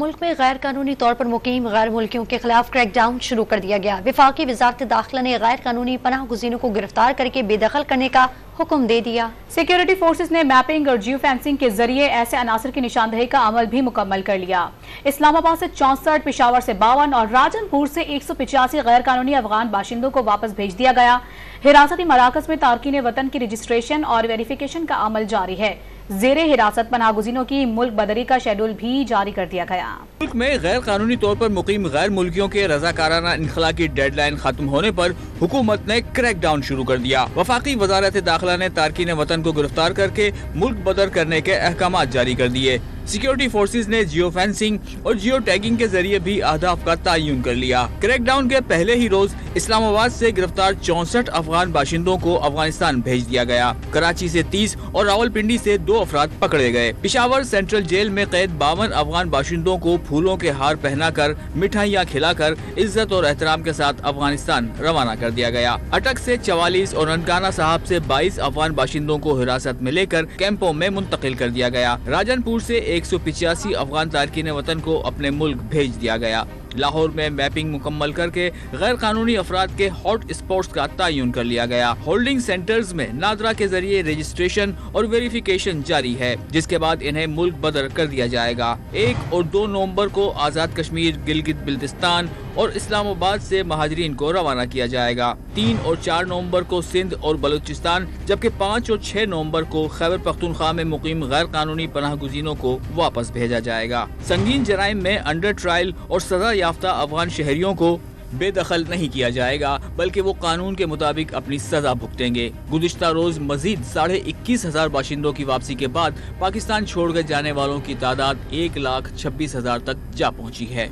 ملک میں غیر قانونی طور پر مقیم غیر ملکیوں کے خلاف کریک ڈاؤن شروع کر دیا گیا۔ وفاقی وزارت داخلہ نے غیر قانونی پناہ گزینوں کو گرفتار کر کے بے دخل کرنے کا حکم دے دیا۔ سیکیورٹی فورسز نے میپنگ اور جیو فینسنگ کے ذریعے ایسے عناصر کی نشاندہی کا عمل بھی مکمل کر لیا۔ اسلام آباد سے 64، پشاور سے 52 اور راجن پور سے 185 غیر قانونی افغان باشندوں کو واپس بھیج دیا گیا۔ حراستی مراکز میں تارکین وطن کی رجسٹریشن اور ویریفیکیشن کا عمل جاری ہے۔ زیر حراست پناہ گزینوں کی ملک بدری کا شیڈول بھی جاری کر دیا گیا۔ ملک میں غیر قانونی طور پر مقیم غیر ملکیوں کے رضاکارانہ انخلاء کی ڈیڈ لائن ختم ہونے پر حکومت نے کریک ڈاؤن شروع کر دیا۔ وفاقی وزارت داخلہ نے تارکین وطن کو گرفتار کر کے ملک بدر کرنے کے احکامات جاری کر دیے۔ سیکیورٹی فورسز نے جیو فینسنگ اور جیو ٹیگنگ کے ذریعے بھی اہداف کا تعین کر لیا۔ کریک ڈاؤن کے پہلے ہی روز اسلام آباد سے گرفتار 64 افغان باشندوں کو افغانستان بھیج دیا گیا۔ کراچی سے 30 اور راولپنڈی سے 2 افراد پکڑے گئے۔ پشاور سینٹرل جیل میں قید 52 افغان باشندوں کو پھولوں کے ہار پہنا کر مٹھائیاں کھلا کر عزت اور احترام کے ساتھ افغانستان روانہ کر دیا گیا۔ اٹک سے 44 اور ننکانہ صاحب سے 22 افغان باشندوں کو حراست میں لے کر کیمپوں میں منتقل کر دیا گیا۔ راجن پور سے 185 افغان تارکین وطن کو اپنے ملک بھیج دیا گیا۔ لاہور میں میپنگ مکمل کر کے غیر قانونی افراد کے ہاٹ اسپاٹس کا تعین کر لیا گیا۔ ہولڈنگ سینٹرز میں نادرا کے ذریعے رجسٹریشن اور ویریفیکیشن جاری ہے، جس کے بعد انہیں ملک بدر کر دیا جائے گا۔ 1 اور 2 نومبر کو آزاد کشمیر، گلگت بلتستان اور اسلام آباد سے مہاجرین کو روانہ کیا جائے گا۔ 3 اور 4 نومبر کو سندھ اور بلوچستان، جبکہ 5 اور 6 نومبر کو خیبر پختونخوا میں مقیم غیر قانونی پناہ گزینوں کو واپس بھیجا جائے گا۔ سنگین جرائم میں انڈر ٹرائل اور سزا یافتہ افغان شہریوں کو بے دخل نہیں کیا جائے گا، بلکہ وہ قانون کے مطابق اپنی سزا بھگتیں گے۔ گزشتہ روز مزید 21,500 باشندوں کی واپسی کے بعد پاکستان چھوڑ کر جانے والوں کی تعداد 1,26,000 تک جا پہنچی ہے۔